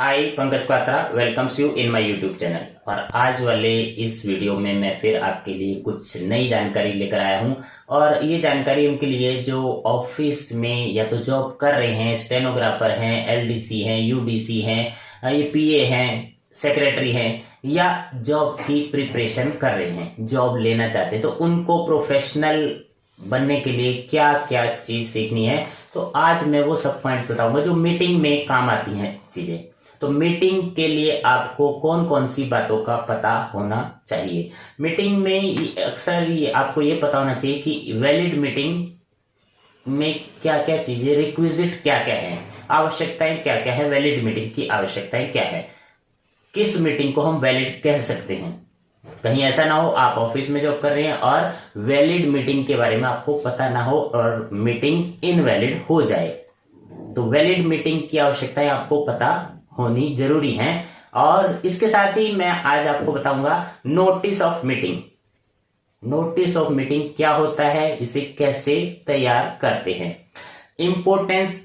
I Pankaj Kwatra welcomes you in my YouTube channel. और आज वाले इस वीडियो में मैं फिर आपके लिए कुछ नई जानकारी लेकर आया हूं। और ये जानकारी उनके लिए जो ऑफिस में या तो जॉब कर रहे हैं, स्टेनोग्राफर हैं, एलडीसी हैं, यूडीसी हैं, ये पीए हैं, सेक्रेटरी हैं, या जॉब की प्रिपरेशन कर रहे हैं, जॉब लेना चाहते हैं, तो उनको प्रोफेशनल बनने के लिए क्या क्या चीज सीखनी है। तो आज मैं वो सब पॉइंट्स बताऊंगा जो मीटिंग में काम आती हैं चीजें। तो मीटिंग के लिए आपको कौन कौन सी बातों का पता होना चाहिए। मीटिंग में अक्सर आपको ये पता होना चाहिए कि वैलिड मीटिंग में क्या क्या चीजें, रिक्विजिट क्या क्या है, आवश्यकताएं क्या क्या है, वैलिड मीटिंग की आवश्यकताएं क्या है, किस मीटिंग को हम वैलिड कह सकते हैं। कहीं ऐसा ना हो आप ऑफिस में जॉब कर रहे हैं और वैलिड मीटिंग के बारे में आपको पता ना हो और मीटिंग इनवैलिड हो जाए। तो वैलिड मीटिंग की आवश्यकताएं आपको पता होनी जरूरी है। और इसके साथ ही मैं आज आपको बताऊंगा notice of meeting. Notice of meeting क्या होता है, इसे कैसे तैयार करते हैं, इंपॉर्टेंस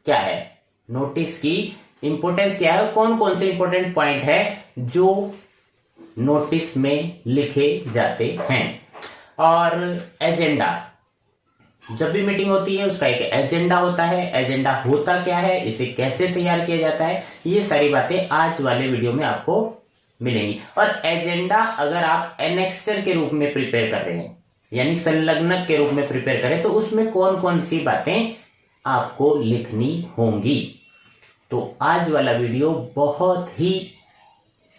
क्या है, नोटिस की इंपॉर्टेंस क्या है, कौन कौन से इंपॉर्टेंट पॉइंट है जो नोटिस में लिखे जाते हैं। और एजेंडा, जब भी मीटिंग होती है उसका एक एजेंडा होता है। एजेंडा होता क्या है, इसे कैसे तैयार किया जाता है, ये सारी बातें आज वाले वीडियो में आपको मिलेंगी। और एजेंडा अगर आप एनेक्सर के रूप में प्रिपेयर कर रहे हैं, यानी संलग्नक के रूप में प्रिपेयर करें, तो उसमें कौन कौन सी बातें आपको लिखनी होंगी। तो आज वाला वीडियो बहुत ही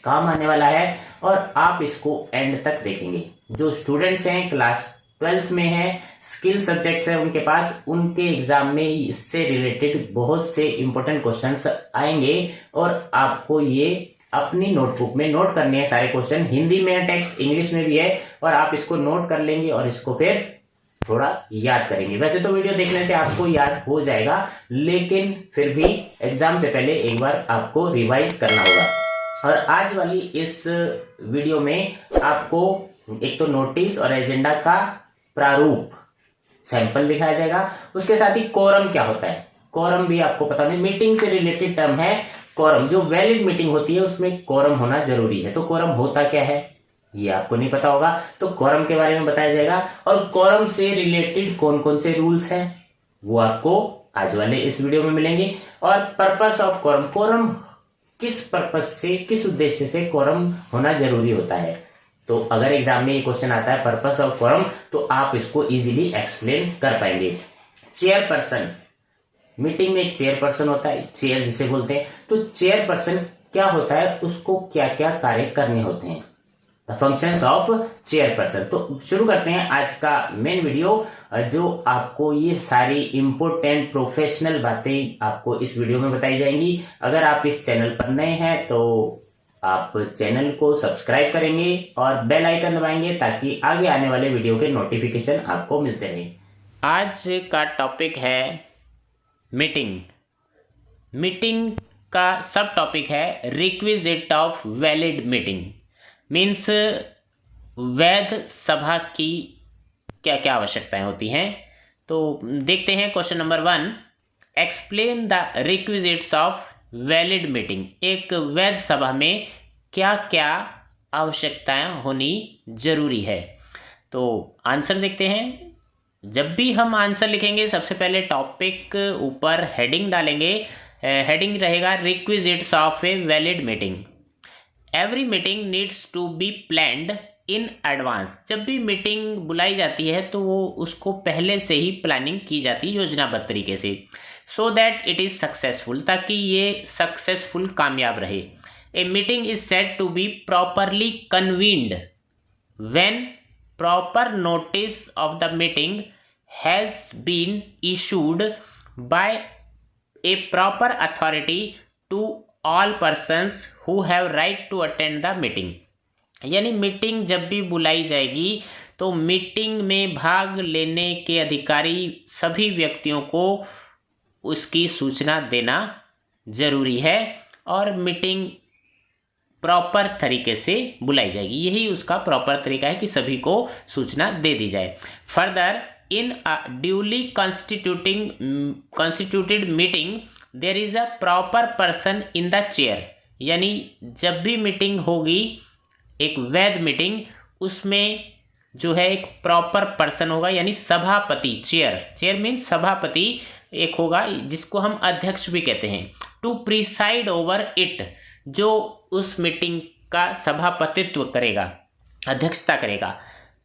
काम आने वाला है और आप इसको एंड तक देखेंगे। जो स्टूडेंट्स हैं, क्लास 12th में हैं, स्किल सब्जेक्ट्स हैं उनके पास, उनके एग्जाम में इससे रिलेटेड बहुत से इंपॉर्टेंट क्वेश्चंस आएंगे और आपको ये अपनी नोटबुक में नोट करने हैं सारे क्वेश्चन। हिंदी में है टेक्स्ट, इंग्लिश में भी है, और आप इसको नोट कर लेंगे और इसको फिर थोड़ा याद करेंगे। वैसे तो वीडियो देखने से आपको याद हो जाएगा, लेकिन फिर भी एग्जाम से पहले एक बार आपको रिवाइज करना होगा। और आज वाली इस वीडियो में आपको एक तो नोटिस और एजेंडा का प्रारूप सैंपल दिखाया जाएगा, उसके साथ ही कोरम क्या होता है, कोरम भी आपको पता नहीं, मीटिंग से रिलेटेड टर्म है कोरम। जो वैलिड मीटिंग होती है उसमें कोरम होना जरूरी है। तो कोरम होता क्या है ये आपको नहीं पता होगा, तो कोरम के बारे में बताया जाएगा। और कोरम से रिलेटेड कौन कौन से रूल्स हैं वो आपको आज वाले इस वीडियो में मिलेंगे। और पर्पस ऑफ कोरम, कोरम किस पर्पस से, किस उद्देश्य से कोरम होना जरूरी होता है। तो अगर एग्जाम में ये क्वेश्चन आता है पर्पस ऑफ कोरम, तो आप इसको इजीली एक्सप्लेन कर पाएंगे। चेयरपर्सन, मीटिंग में एक चेयरपर्सन होता है, चेयर जिसे बोलते हैं। तो चेयरपर्सन क्या होता है, उसको क्या क्या कार्य करने होते हैं, द फंक्शंस ऑफ चेयरपर्सन। तो शुरू करते हैं आज का मेन वीडियो, जो आपको ये सारी इंपॉर्टेंट प्रोफेशनल बातें आपको इस वीडियो में बताई जाएंगी। अगर आप इस चैनल पर नए हैं तो आप चैनल को सब्सक्राइब करेंगे और बेल आइकन दबाएंगे ताकि आगे आने वाले वीडियो के नोटिफिकेशन आपको मिलते रहें। आज का टॉपिक है मीटिंग। मीटिंग का सब टॉपिक है requisite of valid meeting. Means वैध सभा की क्या क्या आवश्यकताएं होती हैं। तो देखते हैं question number 1, explain the requisites of valid meeting. एक वैध सभा में क्या क्या आवश्यकताएं होनी जरूरी है। तो आंसर देखते हैं। जब भी हम आंसर लिखेंगे सबसे पहले टॉपिक ऊपर हेडिंग डालेंगे। हेडिंग रहेगा requisites of a valid meeting. Every meeting needs to be planned in advance. जब भी मीटिंग बुलाई जाती है तो वो उसको पहले से ही प्लानिंग की जाती है योजनाबद्ध तरीके से, so that it is successful, ताकि ये सक्सेसफुल कामयाब रहे। A meeting is said to be properly convened when proper notice of the meeting has been issued by a proper authority to all persons who have right to attend the meeting. यानी meeting जब भी बुलाई जाएगी तो meeting में भाग लेने के अधिकारी सभी व्यक्तियों को उसकी सूचना देना जरूरी है और मीटिंग प्रॉपर तरीके से बुलाई जाएगी। यही उसका प्रॉपर तरीका है कि सभी को सूचना दे दी जाए। Further, in a duly constituted meeting there is a proper person in the chair, यानी जब भी मीटिंग होगी, एक वैध मीटिंग, उसमें जो है एक प्रॉपर पर्सन होगा, यानी सभापति, चेयर मीन्स सभापति एक होगा, जिसको हम अध्यक्ष भी कहते हैं, टू प्रिसाइड ओवर इट, जो उस मीटिंग का सभापतित्व करेगा, अध्यक्षता करेगा।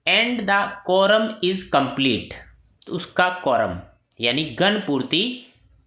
And the quorum is complete, उसका कोरम यानी गण पूर्ति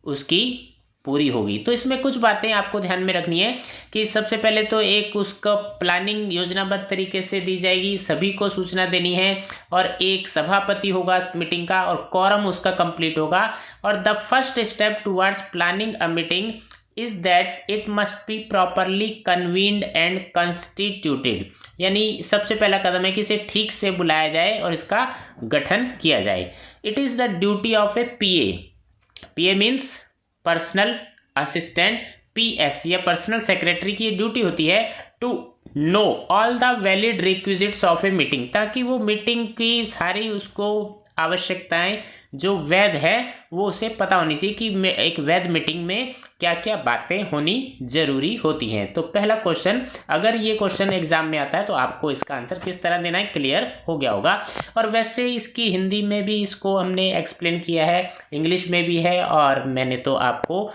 उसकी पूरी होगी। तो इसमें कुछ बातें आपको ध्यान में रखनी है कि सबसे पहले तो एक उसका प्लानिंग योजनाबद्ध तरीके से दी जाएगी, सभी को सूचना देनी है, और एक सभापति होगा मीटिंग का, और कोरम उसका कंप्लीट होगा। और the first step towards planning a meeting is that it must be properly convened and constituted, यानी सबसे पहला कदम है कि इसे ठीक से बुलाया जाए और इसका गठन किया जाए। It is the duty of a PA means personal assistant, PS या पर्सनल सेक्रेटरी की ड्यूटी होती है to know all the valid requisites of a meeting, ताकि वो मीटिंग की सारी उसको आवश्यकताएं जो वैध है वो उसे पता होनी चाहिए कि एक वैध मीटिंग में क्या क्या बातें होनी जरूरी होती हैं। तो पहला क्वेश्चन, अगर ये क्वेश्चन एग्जाम में आता है तो आपको इसका आंसर किस तरह देना है क्लियर हो गया होगा। और वैसे इसकी हिंदी में भी इसको हमने एक्सप्लेन किया है, इंग्लिश में भी है, और मैंने तो आपको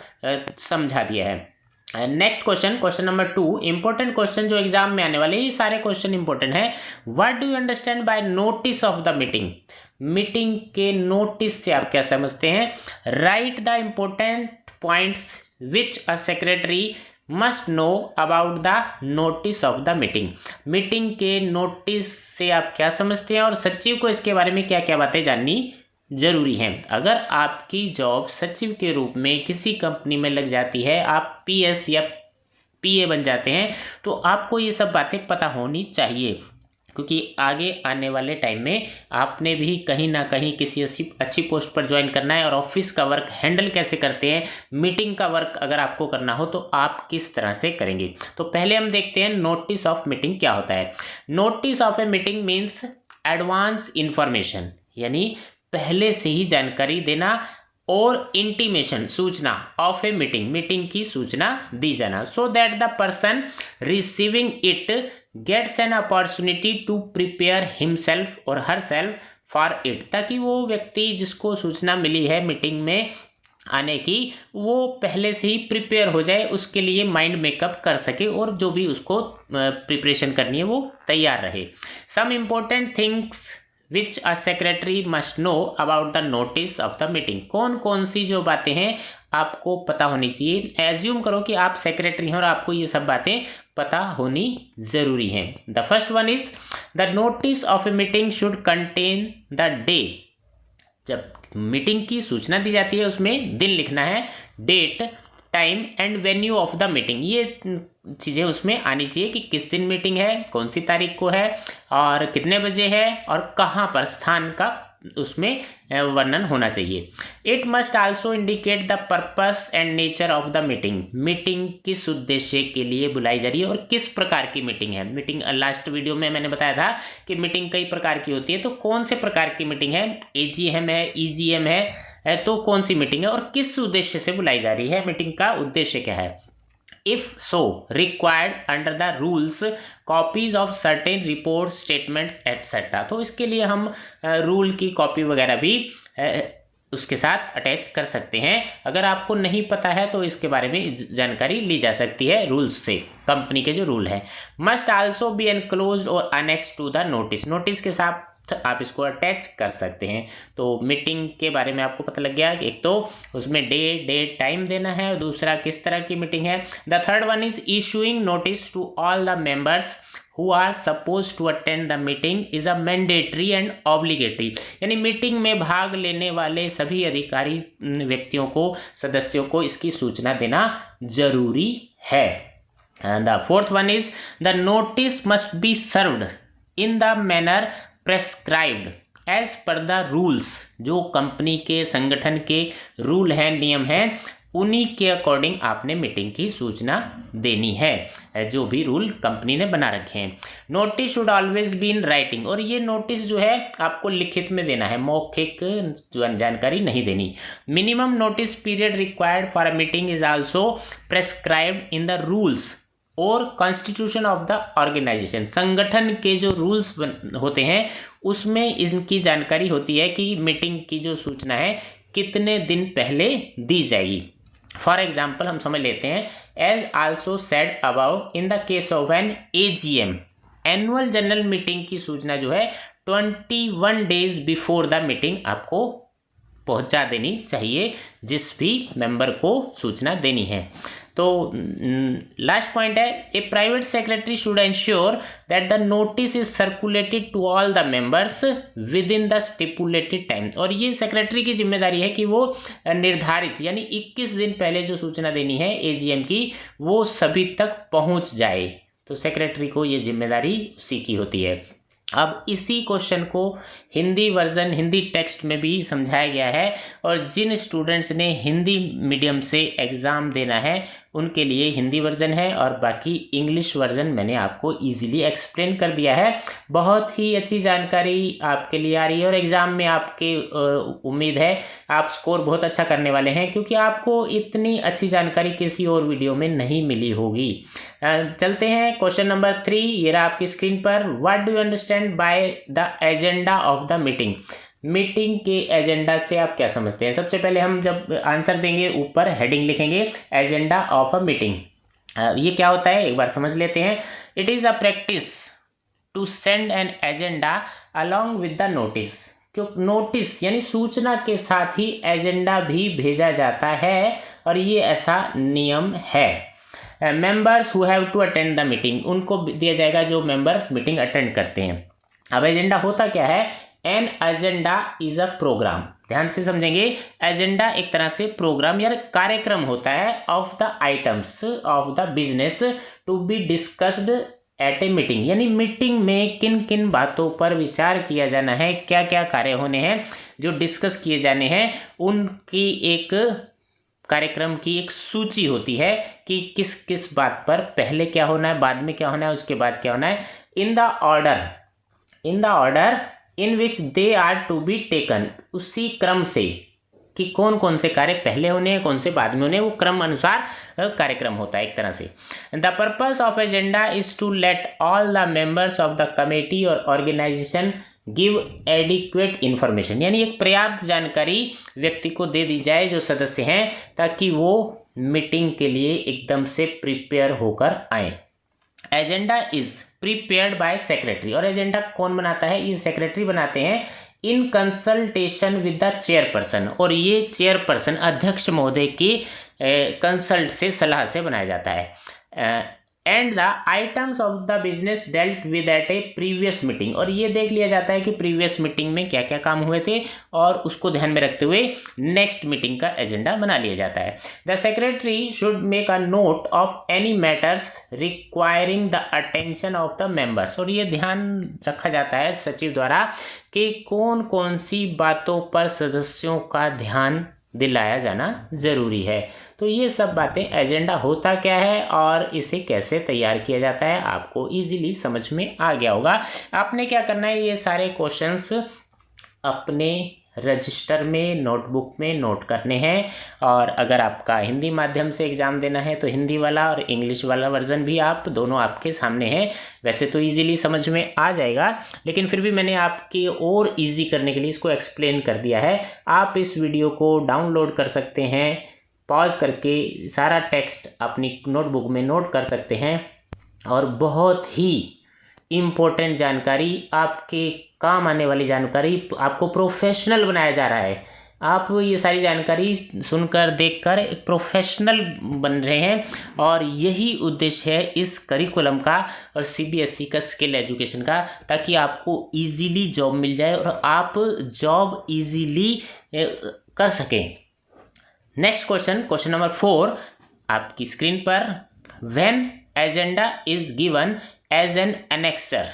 समझा दिया है। Next question, question number 2, important question जो एग्जाम में आने वाले, ये सारे क्वेश्चन इंपॉर्टेंट है। What do you understand bye notice of the meeting, meeting के नोटिस से आप क्या समझते हैं। Right the important points which a secretary must know about the notice of the meeting, meeting के नोटिस से आप क्या समझते हैं, और सचिव को इसके बारे में क्या क्या बातें जाननी जरूरी है। अगर आपकी जॉब सचिव के रूप में किसी कंपनी में लग जाती है, आप PS या PA बन जाते हैं, तो आपको ये सब बातें पता होनी चाहिए, क्योंकि आगे आने वाले टाइम में आपने भी कहीं ना कहीं किसी अच्छी पोस्ट पर ज्वाइन करना है, और ऑफिस का वर्क हैंडल कैसे करते हैं, मीटिंग का वर्क अगर आपको करना हो तो आप किस तरह से करेंगे। तो पहले हम देखते हैं नोटिस ऑफ मीटिंग क्या होता है। Notice of a meeting means advance information, यानी पहले से ही जानकारी देना, और इंटीमेशन सूचना ऑफ ए मीटिंग, मीटिंग की सूचना दी जाना, so that the person receiving it gets an opportunity to prepare himself और हरसेल्फ फॉर इट, ताकि वो व्यक्ति जिसको सूचना मिली है मीटिंग में आने की, वो पहले से ही प्रिपेयर हो जाए, उसके लिए माइंड मेकअप कर सके, और जो भी उसको प्रिपरेशन करनी है वो तैयार रहे। Some important things which a secretary must know about the notice of the meeting, कौन कौन सी जो बातें हैं आपको पता होनी चाहिए। एज्यूम करो कि आप सेक्रेटरी हैं और आपको ये सब बातें पता होनी जरूरी हैं। The first one is the notice of a meeting should contain the day, जब मीटिंग की सूचना दी जाती है उसमें दिन लिखना है, date, time and venue of the meeting, ये चीज़ें उसमें आनी चाहिए कि किस दिन मीटिंग है, कौन सी तारीख को है, और कितने बजे है, और कहाँ पर, स्थान का उसमें वर्णन होना चाहिए। It must also indicate the purpose and nature of the meeting, meeting किस उद्देश्य के लिए बुलाई जा रही है और किस प्रकार की मीटिंग है। मीटिंग लास्ट वीडियो में मैंने बताया था कि मीटिंग कई प्रकार की होती है, तो कौन से प्रकार की मीटिंग है, AGM है, EGM है, तो कौन सी मीटिंग है और किस उद्देश्य से बुलाई जा रही है, मीटिंग का उद्देश्य क्या है। If so required under the rules, copies of certain reports, statements, etc. तो इसके लिए हम रूल की कॉपी वगैरह भी उसके साथ अटैच कर सकते हैं। अगर आपको नहीं पता है तो इसके बारे में जानकारी ली जा सकती है रूल्स से, कंपनी के जो रूल हैं। मस्ट आल्सो बी एनक्लोज्ड और annex to the notice, notice के साथ आप इसको अटैच कर सकते हैं। तो मीटिंग के बारे में आपको पता लग गया, एक तो उसमें डेट टाइम देना है, और दूसरा किस तरह की मीटिंग है। The third one is issuing notice to all the members who are suppose to attend the meeting is a mandatory and obligatory, यानी मीटिंग में भाग लेने वाले सभी अधिकारी व्यक्तियों को, सदस्यों को इसकी सूचना देना जरूरी है। The fourth one is the notice must be served in the manner prescribed as per the rules, जो कंपनी के संगठन के रूल हैं, नियम हैं, उन्हीं के अकॉर्डिंग आपने मीटिंग की सूचना देनी है, जो भी रूल कंपनी ने बना रखे हैं। Notice should always be in writing, और ये नोटिस जो है आपको लिखित में देना है, मौखिक जानकारी नहीं देनी। Minimum notice period required for a meeting is also prescribed in the rules और कॉन्स्टिट्यूशन ऑफ द ऑर्गेनाइजेशन। संगठन के जो रूल्स होते हैं उसमें इनकी जानकारी होती है कि मीटिंग की जो सूचना है कितने दिन पहले दी जाएगी। फॉर एग्जाम्पल हम समझ लेते हैं, as also said about in the case of an AGM, annual general meeting की सूचना जो है 21 डेज बिफोर द मीटिंग आपको पहुंचा देनी चाहिए, जिस भी मेंबर को सूचना देनी है। तो लास्ट पॉइंट है, a private secretary should ensure that the notice is circulated to all the members within the stipulated time, और ये सेक्रेटरी की जिम्मेदारी है कि वो निर्धारित यानी 21 दिन पहले जो सूचना देनी है AGM की वो सभी तक पहुंच जाए। तो सेक्रेटरी को ये जिम्मेदारी उसी की होती है। अब इसी क्वेश्चन को हिंदी वर्जन, हिंदी टेक्स्ट में भी समझाया गया है, और जिन स्टूडेंट्स ने हिंदी मीडियम से एग्ज़ाम देना है उनके लिए हिंदी वर्जन है, और बाकी इंग्लिश वर्जन मैंने आपको इजीली एक्सप्लेन कर दिया है। बहुत ही अच्छी जानकारी आपके लिए आ रही है, और एग्ज़ाम में आपके उम्मीद है आप स्कोर बहुत अच्छा करने वाले हैं, क्योंकि आपको इतनी अच्छी जानकारी किसी और वीडियो में नहीं मिली होगी। चलते हैं क्वेश्चन नंबर 3, ये रहा आपकी स्क्रीन पर। What do you understand by the agenda of the meeting? Meeting के एजेंडा से आप क्या समझते हैं? सबसे पहले हम जब आंसर देंगे ऊपर हेडिंग लिखेंगे एजेंडा ऑफ अ मीटिंग। ये क्या होता है एक बार समझ लेते हैं। It is a practice to send an agenda along with the notice. क्यों? नोटिस यानी सूचना के साथ ही एजेंडा भी भेजा जाता है, और ये ऐसा नियम है। Members who have to attend the meeting, उनको दिया जाएगा जो मेंबर्स मीटिंग अटेंड करते हैं। अब एजेंडा होता क्या है? An agenda is a programme. ध्यान से समझेंगे, एजेंडा एक तरह से प्रोग्राम या कार्यक्रम होता है of the items of the business to be discussed at a meeting, यानी मीटिंग में किन किन बातों पर विचार किया जाना है, क्या क्या कार्य होने हैं जो डिस्कस किए जाने हैं, उनकी एक कार्यक्रम की एक सूची होती है कि किस किस बात पर पहले क्या होना है, बाद में क्या होना है, उसके बाद क्या होना है, in the order in which they are to be taken, उसी क्रम से कि कौन कौन से कार्य पहले होने हैं, कौन से बाद में होने हैं, वो क्रम अनुसार कार्यक्रम होता है एक तरह से। The purpose of agenda is to let all the members of the committee और ऑर्गेनाइजेशन गिव एडिक्वेट इन्फॉर्मेशन, यानी एक पर्याप्त जानकारी व्यक्ति को दे दी जाए जो सदस्य हैं, ताकि वो मीटिंग के लिए एकदम से प्रिपेयर होकर आए। Agenda is prepared by secretary, और एजेंडा कौन बनाता है? ये सेक्रेटरी बनाते हैं in consultation with the chairperson, और ये चेयरपर्सन अध्यक्ष महोदय की कंसल्ट से, सलाह से बनाया जाता है। And the items of the business dealt with at a previous meeting, और ये देख लिया जाता है कि प्रीवियस मीटिंग में क्या क्या काम हुए थे, और उसको ध्यान में रखते हुए नेक्स्ट मीटिंग का एजेंडा बना लिया जाता है। The secretary should make a note of any matters requiring the attention of the members, और ये ध्यान रखा जाता है सचिव द्वारा कि कौन कौन सी बातों पर सदस्यों का ध्यान दिलाया जाना जरूरी है। तो ये सब बातें, एजेंडा होता क्या है और इसे कैसे तैयार किया जाता है, आपको इजीली समझ में आ गया होगा। आपने क्या करना है, ये सारे क्वेश्चंस अपने रजिस्टर में, नोटबुक में नोट करने हैं, और अगर आपका हिंदी माध्यम से एग्ज़ाम देना है तो हिंदी वाला और इंग्लिश वाला वर्जन भी आप दोनों आपके सामने हैं। वैसे तो इजीली समझ में आ जाएगा, लेकिन फिर भी मैंने आपके और इजी करने के लिए इसको एक्सप्लेन कर दिया है। आप इस वीडियो को डाउनलोड कर सकते हैं, पॉज करके सारा टेक्स्ट अपनी नोटबुक में नोट कर सकते हैं, और बहुत ही इम्पोर्टेंट जानकारी, आपके काम आने वाली जानकारी, आपको प्रोफेशनल बनाया जा रहा है। आप ये सारी जानकारी सुनकर देखकर एक प्रोफेशनल बन रहे हैं, और यही उद्देश्य है इस करिकुलम का और CBSE का स्किल एजुकेशन का, ताकि आपको इजीली जॉब मिल जाए और आप जॉब इजीली कर सकें। नेक्स्ट क्वेश्चन नंबर 4 आपकी स्क्रीन पर। When agenda is given as an annexure,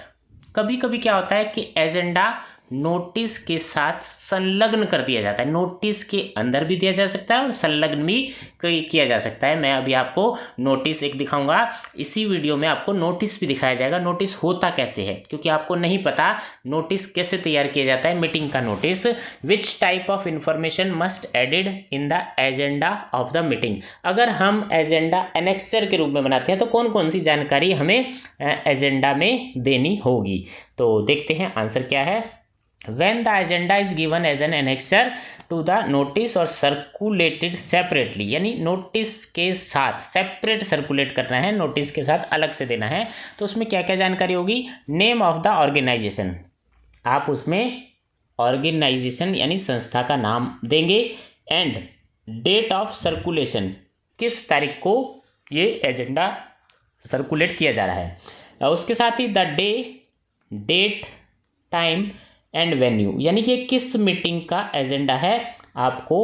कभी कभी क्या होता है कि एजेंडा नोटिस के साथ संलग्न कर दिया जाता है। नोटिस के अंदर भी दिया जा सकता है और संलग्न भी किया जा सकता है। मैं अभी आपको नोटिस एक दिखाऊंगा, इसी वीडियो में आपको नोटिस भी दिखाया जाएगा। नोटिस होता कैसे है, क्योंकि आपको नहीं पता नोटिस कैसे तैयार किया जाता है। मीटिंग का notice, which type of information must added in the agenda of the meeting. अगर हम एजेंडा एनेक्सर के रूप में बनाते हैं तो कौन कौन सी जानकारी हमें एजेंडा में देनी होगी। तो देखते हैं आंसर क्या है। When the agenda is given as an annexure to the notice or circulated separately, यानी नोटिस के साथ सेपरेट सर्कुलेट करना है, नोटिस के साथ अलग से देना है, तो उसमें क्या क्या जानकारी होगी। नेम ऑफ द ऑर्गेनाइजेशन, आप उसमें ऑर्गेनाइजेशन यानी संस्था का नाम देंगे। एंड डेट ऑफ सर्कुलेशन, किस तारीख को ये एजेंडा सर्कुलेट किया जा रहा है। उसके साथ ही the day, date, time and venue, यानी कि किस मीटिंग का एजेंडा है, आपको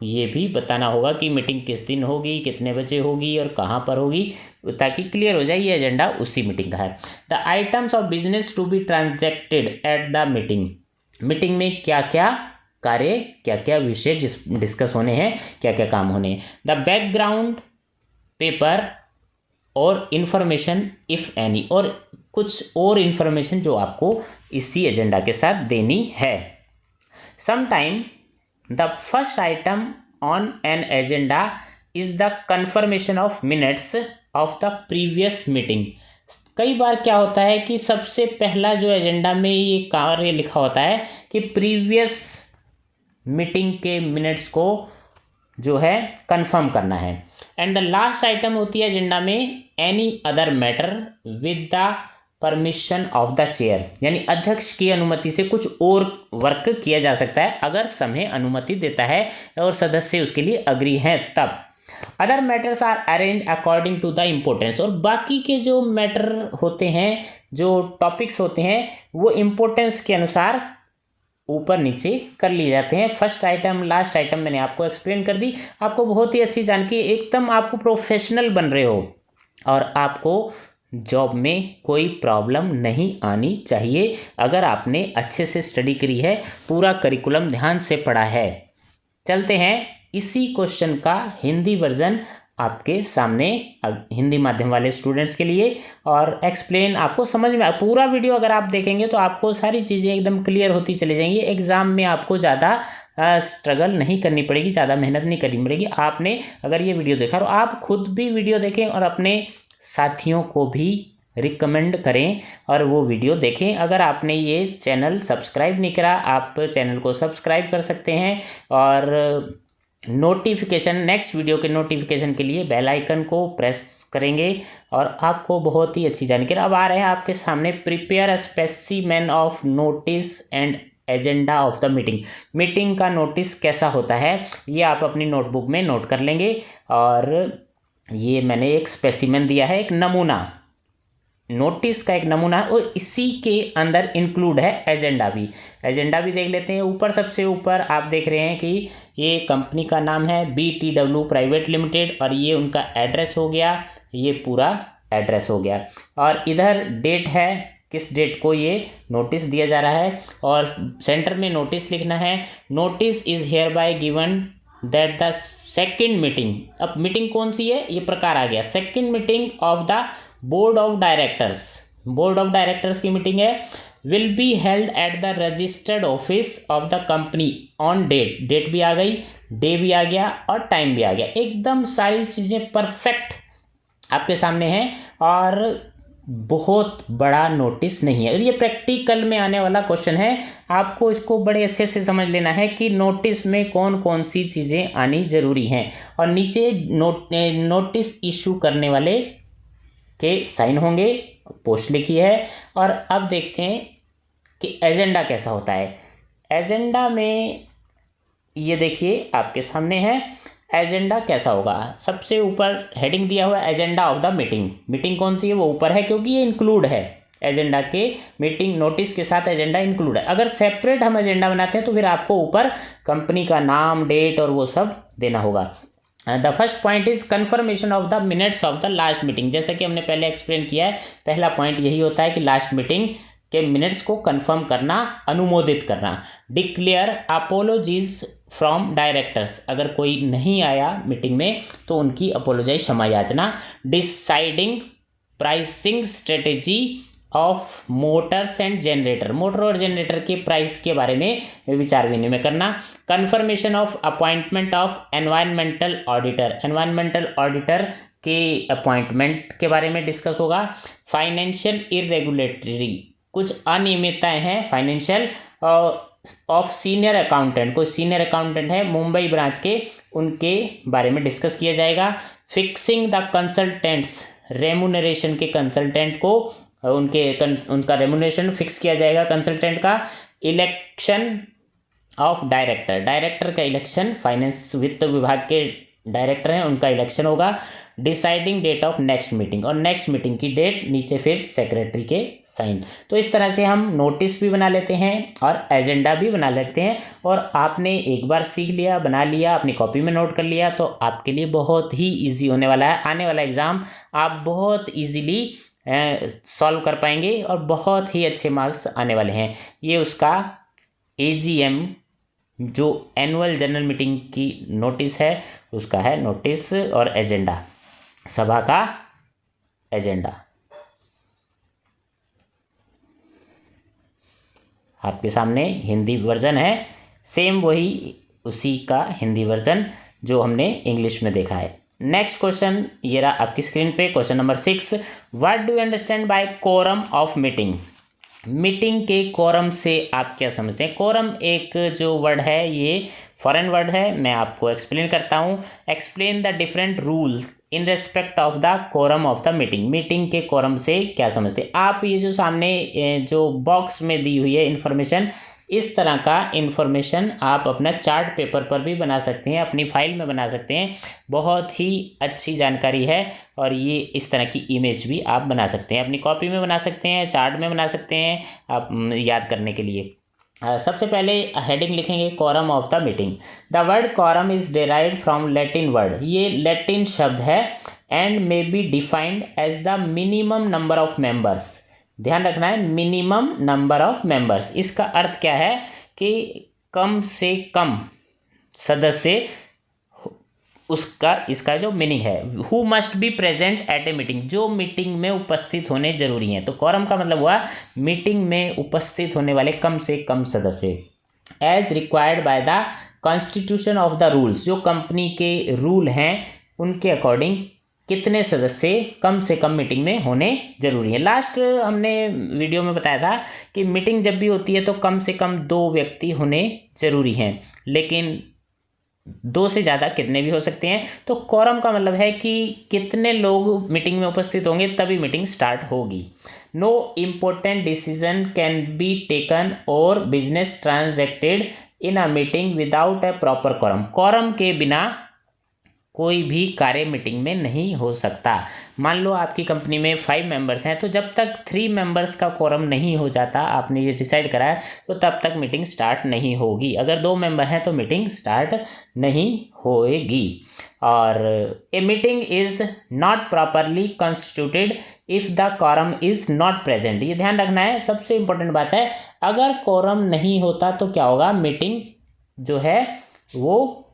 ये भी बताना होगा कि मीटिंग किस दिन होगी, कितने बजे होगी और कहाँ पर होगी, ताकि क्लियर हो जाए ये एजेंडा उसी मीटिंग का है। The items of business to be transacted at the meeting, meeting में क्या क्या कार्य, क्या क्या विषय डिस्कस होने हैं, क्या क्या काम होने हैं। द बैकग्राउंड पेपर और इंफॉर्मेशन इफ एनी, और कुछ और इंफॉर्मेशन जो आपको इसी एजेंडा के साथ देनी है। Sometime the first item on an agenda is the confirmation of minutes of the previous meeting. कई बार क्या होता है कि सबसे पहला जो एजेंडा में ये कार्य लिखा होता है कि प्रीवियस मीटिंग के मिनट्स को जो है कंफर्म करना है। एंड द लास्ट आइटम होती है एजेंडा में any other matter with the permission of the chair, यानी अध्यक्ष की अनुमति से कुछ और वर्क किया जा सकता है अगर समय अनुमति देता है और सदस्य उसके लिए अग्री हैं तब। Other matters are arrange according to the importance, और बाकी के जो मैटर होते हैं, जो टॉपिक्स होते हैं, वो इम्पोर्टेंस के अनुसार ऊपर नीचे कर लिए जाते हैं। फर्स्ट आइटम, लास्ट आइटम मैंने आपको एक्सप्लेन कर दी। आपको बहुत ही अच्छी जानकारी, एकदम आपको प्रोफेशनल बन रहे हो और आपको जॉब में कोई प्रॉब्लम नहीं आनी चाहिए अगर आपने अच्छे से स्टडी करी है, पूरा करिकुलम ध्यान से पढ़ा है। चलते हैं इसी क्वेश्चन का हिंदी वर्जन आपके सामने, हिंदी माध्यम वाले स्टूडेंट्स के लिए, और एक्सप्लेन आपको समझ में। पूरा वीडियो अगर आप देखेंगे तो आपको सारी चीज़ें एकदम क्लियर होती चली जाएंगी। एग्ज़ाम में आपको ज़्यादा स्ट्रगल नहीं करनी पड़ेगी, ज़्यादा मेहनत नहीं करनी पड़ेगी। आपने अगर ये वीडियो देखा और आप खुद भी वीडियो देखें और अपने साथियों को भी रिकमेंड करें और वो वीडियो देखें। अगर आपने ये चैनल सब्सक्राइब नहीं करा, आप चैनल को सब्सक्राइब कर सकते हैं और नोटिफिकेशन, नेक्स्ट वीडियो के नोटिफिकेशन के लिए बेल आइकन को प्रेस करेंगे और आपको बहुत ही अच्छी जानकारी। अब आ रहे हैं आपके सामने, prepare a specimen of notice and agenda of the meeting. Meeting का नोटिस कैसा होता है ये आप अपनी नोटबुक में नोट कर लेंगे। और ये मैंने एक स्पेसिमेन दिया है, एक नमूना, नोटिस का एक नमूना, और इसी के अंदर इंक्लूड है एजेंडा भी। एजेंडा भी देख लेते हैं। ऊपर, सबसे ऊपर आप देख रहे हैं कि ये कंपनी का नाम है BTW प्राइवेट लिमिटेड, और ये उनका एड्रेस हो गया, ये पूरा एड्रेस हो गया। और इधर डेट है, किस डेट को ये नोटिस दिया जा रहा है, और सेंटर में नोटिस लिखना है। Notice is hereby given that the second meeting, अब मीटिंग कौन सी है, ये प्रकार आ गया, second meeting of the board of directors, board of directors की मीटिंग है, will be held at the registered office of the company on date, date भी आ गई, डे भी आ गया और टाइम भी आ गया। एकदम सारी चीज़ें परफेक्ट आपके सामने हैं और बहुत बड़ा नोटिस नहीं है। और ये प्रैक्टिकल में आने वाला क्वेश्चन है, आपको इसको बड़े अच्छे से समझ लेना है कि नोटिस में कौन कौन सी चीज़ें आनी ज़रूरी हैं। और नीचे नोटिस इशू करने वाले के साइन होंगे, पोस्ट लिखी है। और अब देखते हैं कि एजेंडा कैसा होता है। एजेंडा में ये देखिए आपके सामने है, एजेंडा कैसा होगा। सबसे ऊपर हेडिंग दिया हुआ है agenda of the meeting. Meeting कौन सी है वो ऊपर है, क्योंकि ये इंक्लूड है एजेंडा के, मीटिंग नोटिस के साथ एजेंडा इंक्लूड है। अगर सेपरेट हम एजेंडा बनाते हैं तो फिर आपको ऊपर कंपनी का नाम, डेट और वो सब देना होगा। The first point is confirmation of the minutes of the last meeting. जैसे कि हमने पहले एक्सप्लेन किया है, पहला पॉइंट यही होता है कि लास्ट मीटिंग के मिनट्स को कंफर्म करना, अनुमोदित करना। डिक्लेयर अपोलॉजीज फ्रॉम डायरेक्टर्स, अगर कोई नहीं आया मीटिंग में तो उनकी अपोलोजाइज, क्षमा याचना। Deciding pricing strategy of Motors and generator, motor और जनरेटर के प्राइस के बारे में विचार विनिमय करना। Confirmation of appointment of environmental auditor, environmental auditor के अपॉइंटमेंट के बारे में डिस्कस होगा। फाइनेंशियल इरेगुलेटरी, कुछ अनियमितताएं हैं फाइनेंशियल ऑफ सीनियर अकाउंटेंट, कोई सीनियर अकाउंटेंट है मुंबई ब्रांच के, उनके बारे में डिस्कस किया जाएगा। फिक्सिंग द कंसल्टेंट्स, रेमुनरेशन के कंसल्टेंट को उनका रेमुनरेशन फिक्स किया जाएगा कंसल्टेंट का। इलेक्शन ऑफ डायरेक्टर, डायरेक्टर का इलेक्शन, फाइनेंस वित्त विभाग के डायरेक्टर हैं उनका इलेक्शन होगा। Deciding date of next meeting, और नेक्स्ट मीटिंग की डेट नीचे फिर सेक्रेटरी के साइन। तो इस तरह से हम नोटिस भी बना लेते हैं और एजेंडा भी बना लेते हैं, और आपने एक बार सीख लिया, बना लिया, अपनी कॉपी में नोट कर लिया तो आपके लिए बहुत ही ईजी होने वाला है। आने वाला एग्ज़ाम आप बहुत ईजीली सॉल्व कर पाएंगे और बहुत ही अच्छे मार्क्स आने वाले हैं। ये उसका AGM जो एनुअल जनरल मीटिंग की नोटिस है उसका है नोटिस, और एजेंडा, सभा का एजेंडा आपके सामने हिंदी वर्जन है, सेम वही उसी का हिंदी वर्जन जो हमने इंग्लिश में देखा है। नेक्स्ट क्वेश्चन ये रहा आपकी स्क्रीन पे, question number 6। What do you understand by quorum of meeting, meeting के कोरम से आप क्या समझते हैं। कोरम एक जो वर्ड है ये फॉरेन वर्ड है, मैं आपको एक्सप्लेन करता हूँ। Explain the different rules in respect of the quorum of the meeting, meeting के कोरम से क्या समझते हैं आप। ये जो सामने जो बॉक्स में दी हुई है इन्फॉर्मेशन, इस तरह का इन्फॉर्मेशन आप अपना चार्ट पेपर पर भी बना सकते हैं, अपनी फाइल में बना सकते हैं। बहुत ही अच्छी जानकारी है, और ये इस तरह की इमेज भी आप बना सकते हैं, अपनी कॉपी में बना सकते हैं, चार्ट में बना सकते हैं आप याद करने के लिए। सबसे पहले हेडिंग लिखेंगे quorum of the meeting. The word quorum is derived from Latin word, ये लैटिन शब्द है, and may be defined as the minimum number of members. ध्यान रखना है, मिनिमम नंबर ऑफ मेंबर्स, इसका अर्थ क्या है कि कम से कम सदस्य, उसका इसका जो मीनिंग है। Who must be present at a meeting, जो मीटिंग में उपस्थित होने जरूरी हैं। तो कोरम का मतलब हुआ मीटिंग में उपस्थित होने वाले कम से कम सदस्य। As required by the constitution of the rules, जो कंपनी के रूल हैं उनके अकॉर्डिंग कितने सदस्य कम से कम मीटिंग में होने जरूरी है। लास्ट हमने वीडियो में बताया था कि मीटिंग जब भी होती है तो कम से कम 2 व्यक्ति होने जरूरी हैं, लेकिन 2 से ज़्यादा कितने भी हो सकते हैं। तो कोरम का मतलब है कि कितने लोग मीटिंग में उपस्थित होंगे तभी मीटिंग स्टार्ट होगी। No important decision can be taken or business transacted in a meeting without a proper quorum, quorum के बिना कोई भी कार्य मीटिंग में नहीं हो सकता। मान लो आपकी कंपनी में 5 मेंबर्स हैं, तो जब तक 3 मेंबर्स का कोरम नहीं हो जाता, आपने ये डिसाइड करा है, तो तब तक मीटिंग स्टार्ट नहीं होगी। अगर 2 मेंबर हैं तो मीटिंग स्टार्ट नहीं होएगी। और a meeting is not properly constituted if the quorum is not present, ये ध्यान रखना है, सबसे इंपॉर्टेंट बात है। अगर कोरम नहीं होता तो क्या होगा, मीटिंग जो है वो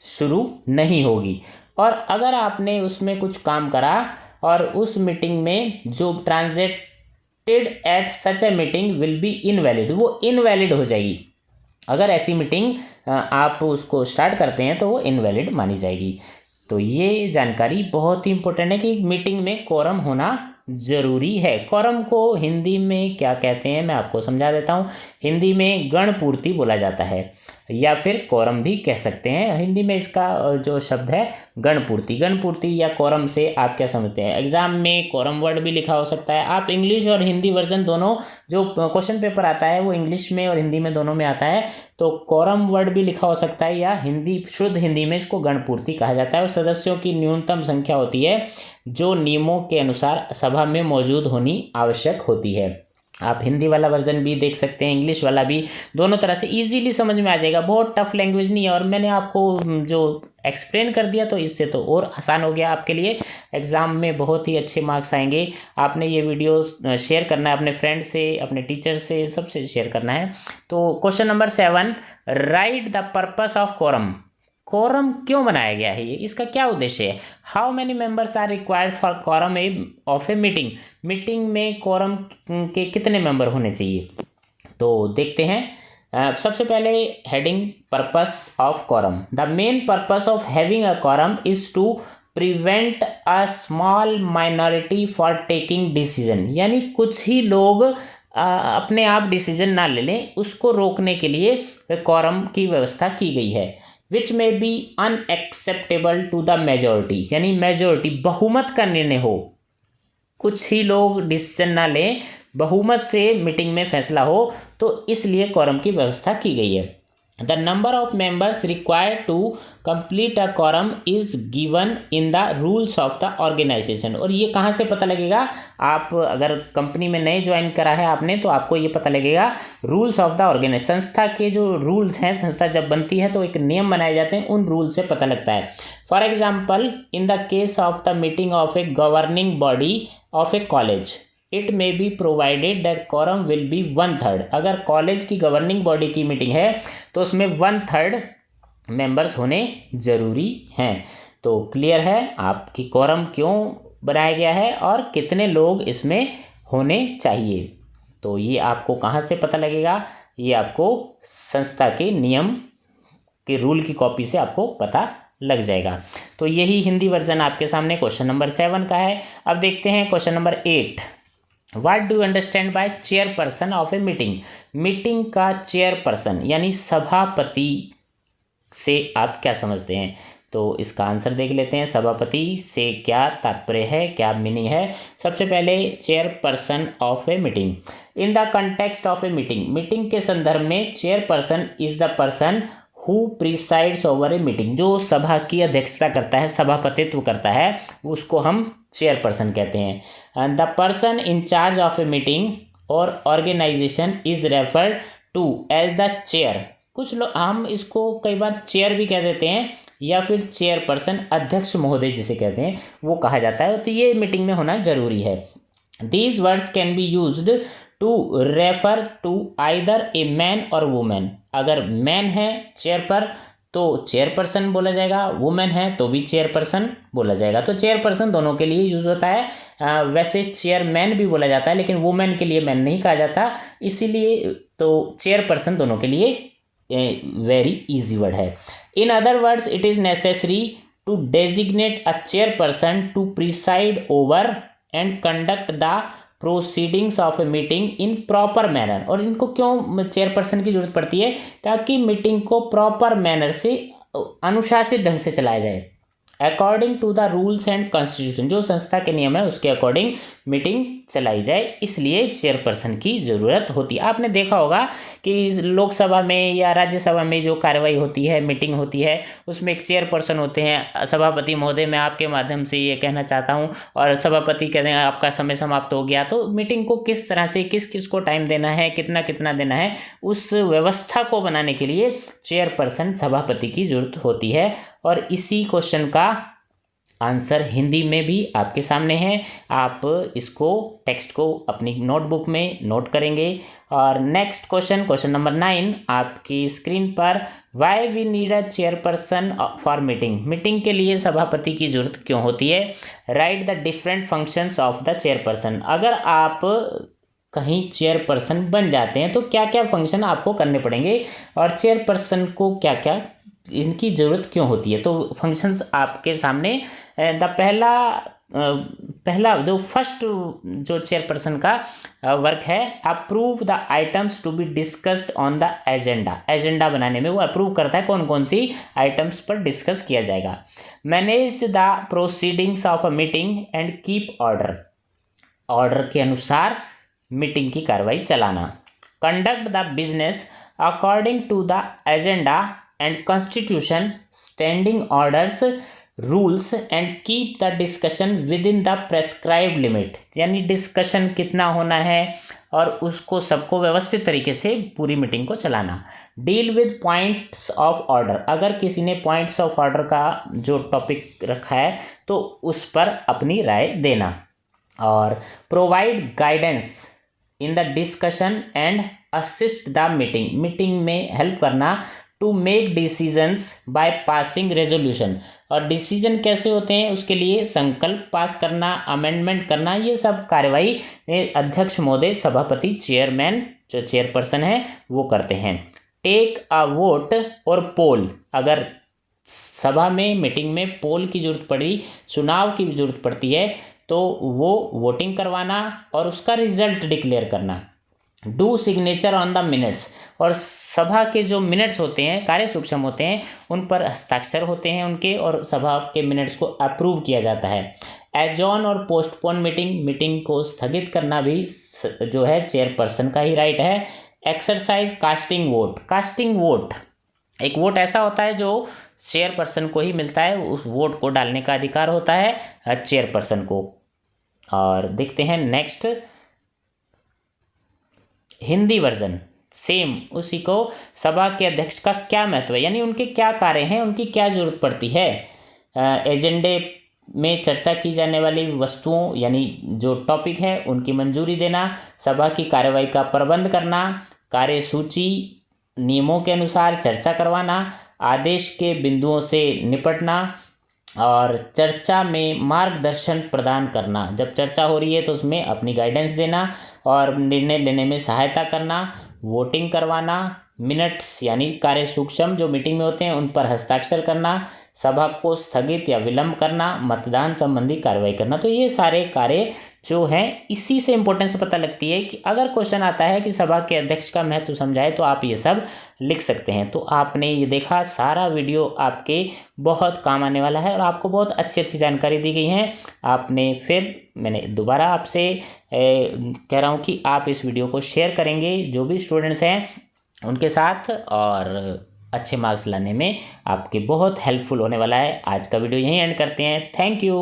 शुरू नहीं होगी। और अगर आपने उसमें कुछ काम करा और उस मीटिंग में जो transacted at such a meeting will be invalid, वो इनवैलिड हो जाएगी। अगर ऐसी मीटिंग आप उसको स्टार्ट करते हैं तो वो इनवैलिड मानी जाएगी। तो ये जानकारी बहुत ही इंपॉर्टेंट है कि मीटिंग में कोरम होना जरूरी है। कोरम को हिंदी में क्या कहते हैं मैं आपको समझा देता हूँ। हिंदी में गणपूर्ति बोला जाता है, या फिर कोरम भी कह सकते हैं। हिंदी में इसका जो शब्द है गणपूर्ति, गणपूर्ति या कोरम से आप क्या समझते हैं। एग्जाम में कोरम वर्ड भी लिखा हो सकता है। आप इंग्लिश और हिंदी वर्जन दोनों, जो क्वेश्चन पेपर आता है वो इंग्लिश में और हिंदी में दोनों में आता है, तो कोरम वर्ड भी लिखा हो सकता है, या हिंदी शुद्ध हिंदी में इसको गणपूर्ति कहा जाता है। और सदस्यों की न्यूनतम संख्या होती है जो नियमों के अनुसार सभा में मौजूद होनी आवश्यक होती है। आप हिंदी वाला वर्जन भी देख सकते हैं, इंग्लिश वाला भी, दोनों तरह से इजीली समझ में आ जाएगा। बहुत टफ लैंग्वेज नहीं है। और मैंने आपको जो एक्सप्लेन कर दिया तो इससे तो और आसान हो गया आपके लिए, एग्ज़ाम में बहुत ही अच्छे मार्क्स आएंगे। आपने ये वीडियो शेयर करना है अपने फ्रेंड से, अपने टीचर से, सबसे शेयर करना है। तो question number 7, write the purpose of quorum. Quorum क्यों बनाया गया है, ये इसका क्या उद्देश्य है। How many members are required for quorum of a meeting. Meeting में कोरम के कितने मेंबर होने चाहिए, तो देखते हैं। सबसे पहले heading purpose of quorum. The main purpose of having a quorum is to prevent a small minority for taking decision, यानी कुछ ही लोग अपने आप डिसीजन ना ले लें, उसको रोकने के लिए कोरम की व्यवस्था की गई है। Which may be unacceptable to the majority, यानी मेजोरिटी बहुमत का निर्णय हो, कुछ ही लोग डिसीजन ना लें, बहुमत से मीटिंग में फैसला हो, तो इसलिए कोरम की व्यवस्था की गई है। The number of members required to complete a quorum is given in the rules of the organisation. और ये कहाँ से पता लगेगा, आप अगर कंपनी में नए ज्वाइन करा है आपने, तो आपको ये पता लगेगा रूल्स ऑफ द ऑर्गेनाइजेशन, संस्था के जो रूल्स हैं, संस्था जब बनती है तो एक नियम बनाए जाते हैं, उन रूल से पता लगता है। For example, in the case of the meeting of a governing body of a college, it may be provided that quorum will be 1/3। अगर कॉलेज की गवर्निंग बॉडी की मीटिंग है तो उसमें 1/3 मेंबर्स होने जरूरी हैं। तो क्लियर है आपकी कोरम क्यों बनाया गया है और कितने लोग इसमें होने चाहिए। तो ये आपको कहाँ से पता लगेगा, ये आपको संस्था के नियम के रूल की कॉपी से आपको पता लग जाएगा। तो यही हिंदी वर्जन आपके सामने क्वेश्चन नंबर 7 का है। अब देखते हैं question number 8। What do understand by chairperson of a meeting. Meeting का चेयरपर्सन यानी सभापति से आप क्या समझते हैं, तो इसका आंसर देख लेते हैं। सभापति से क्या तात्पर्य है, क्या मीनिंग है। सबसे पहले chairperson of a meeting, in the context of a meeting, meeting के संदर्भ में chairperson is the person who presides over a meeting, जो सभा की अध्यक्षता करता है, सभापतित्व करता है, उसको हम चेयरपर्सन कहते हैं। The person in charge of a meeting or organisation is referred to as the chair. कुछ लोग, हम इसको कई बार चेयर भी कह देते हैं या फिर चेयरपर्सन, अध्यक्ष महोदय जिसे कहते हैं, वो कहा जाता है। तो ये मीटिंग में होना जरूरी है। These words can be used to refer to either a man or women. अगर मैन है चेयर पर तो चेयरपर्सन बोला जाएगा, वुमेन है तो भी चेयरपर्सन बोला जाएगा। तो चेयरपर्सन दोनों के लिए यूज होता है। वैसे चेयरमैन भी बोला जाता है, लेकिन वुमेन के लिए मैन नहीं कहा जाता, इसीलिए तो चेयरपर्सन दोनों के लिए वेरी इजी वर्ड है। In other words, it is necessary to designate a chairperson to preside over and conduct the proceedings of a meeting in proper manner. और इनको क्यों चेयरपर्सन की जरूरत पड़ती है, ताकि मीटिंग को प्रॉपर मैनर से, अनुशासित ढंग से चलाया जाए, according to the rules and constitution, जो संस्था के नियम है उसके अकॉर्डिंग मीटिंग चलाई जाए, इसलिए चेयरपर्सन की ज़रूरत होती है। आपने देखा होगा कि लोकसभा में या राज्यसभा में जो कार्रवाई होती है, मीटिंग होती है, उसमें एक चेयरपर्सन होते हैं। सभापति महोदय, मैं आपके माध्यम से ये कहना चाहता हूँ, और सभापति कहते हैं आपका समय समाप्त हो गया। तो मीटिंग को किस तरह से, किस किस को टाइम देना है, कितना कितना देना है, उस व्यवस्था को बनाने के लिए चेयरपर्सन सभापति की जरूरत होती है। और इसी क्वेश्चन का आंसर हिंदी में भी आपके सामने है। आप इसको टेक्स्ट को अपनी नोटबुक में नोट करेंगे। और नेक्स्ट क्वेश्चन, क्वेश्चन नंबर 9 आपकी स्क्रीन पर, why we need a chairperson for meeting. Meeting के लिए सभापति की जरूरत क्यों होती है। Write the different functions of the chairperson. अगर आप कहीं चेयरपर्सन बन जाते हैं तो क्या क्या फंक्शन आपको करने पड़ेंगे, और चेयरपर्सन को क्या क्या इनकी ज़रूरत क्यों होती है। तो फंक्शंस आपके सामने, पहला जो फर्स्ट जो चेयरपर्सन का वर्क है, approve the items to be discussed on the agenda. Agenda बनाने में वो अप्रूव करता है कौन कौन सी आइटम्स पर डिस्कस किया जाएगा। Manage the proceedings of a meeting and keep order. Order के अनुसार मीटिंग की कार्रवाई चलाना। Conduct the business according to the agenda and constitution, standing orders, rules and keep the discussion within the prescribed limit. यानी discussion कितना होना है और उसको सबको व्यवस्थित तरीके से पूरी मीटिंग को चलाना। Deal with points of order, अगर किसी ने पॉइंट्स ऑफ ऑर्डर का जो टॉपिक रखा है तो उस पर अपनी राय देना। और provide guidance in the discussion and assist the meeting, meeting में हेल्प करना। To make decisions by passing resolution, और डिसीजन कैसे होते हैं उसके लिए संकल्प पास करना, अमेंडमेंट करना, ये सब कार्यवाही अध्यक्ष महोदय, सभापति, चेयरमैन जो चेयरपर्सन है वो करते हैं। टेक अ वोट और पोल, अगर सभा में मीटिंग में पोल की जरूरत पड़ी, चुनाव की जरूरत पड़ती है तो वो वोटिंग करवाना और उसका रिजल्ट डिक्लेयर करना। Do signature on the minutes, और सभा के जो मिनट्स होते हैं, कार्य सूक्ष्म होते हैं, उन पर हस्ताक्षर होते हैं उनके, और सभा के मिनट्स को अप्रूव किया जाता है। एडजॉर्न और पोस्टपोन मीटिंग, मीटिंग को स्थगित करना भी जो है चेयरपर्सन का ही राइट है। Exercise casting vote, casting vote एक वोट ऐसा होता है जो चेयरपर्सन को ही मिलता है, उस वोट को डालने का अधिकार होता है चेयरपर्सन को। और देखते हैं नेक्स्ट हिंदी वर्जन, सेम उसी को, सभा के अध्यक्ष का क्या महत्व है, यानी उनके क्या कार्य हैं, उनकी क्या जरूरत पड़ती है। एजेंडे में चर्चा की जाने वाली वस्तुओं यानी जो टॉपिक है उनकी मंजूरी देना, सभा की कार्यवाही का प्रबंध करना, कार्यसूची नियमों के अनुसार चर्चा करवाना, आदेश के बिंदुओं से निपटना, और चर्चा में मार्गदर्शन प्रदान करना, जब चर्चा हो रही है तो उसमें अपनी गाइडेंस देना और निर्णय लेने में सहायता करना, वोटिंग करवाना, मिनट्स यानी कार्य सूक्ष्म जो मीटिंग में होते हैं उन पर हस्ताक्षर करना, सभा को स्थगित या विलंब करना, मतदान संबंधी कार्रवाई करना। तो ये सारे कार्य जो हैं इसी से इंपॉर्टेंस पता लगती है कि अगर क्वेश्चन आता है कि सभा के अध्यक्ष का महत्व समझाए तो आप ये सब लिख सकते हैं। तो आपने ये देखा, सारा वीडियो आपके बहुत काम आने वाला है और आपको बहुत अच्छी अच्छी जानकारी दी गई है। आपने फिर मैंने दोबारा आपसे कह रहा हूँ कि आप इस वीडियो को शेयर करेंगे जो भी स्टूडेंट्स हैं उनके साथ, और अच्छे मार्क्स लाने में आपके बहुत हेल्पफुल होने वाला है। आज का वीडियो यहीं एंड करते हैं। Thank you.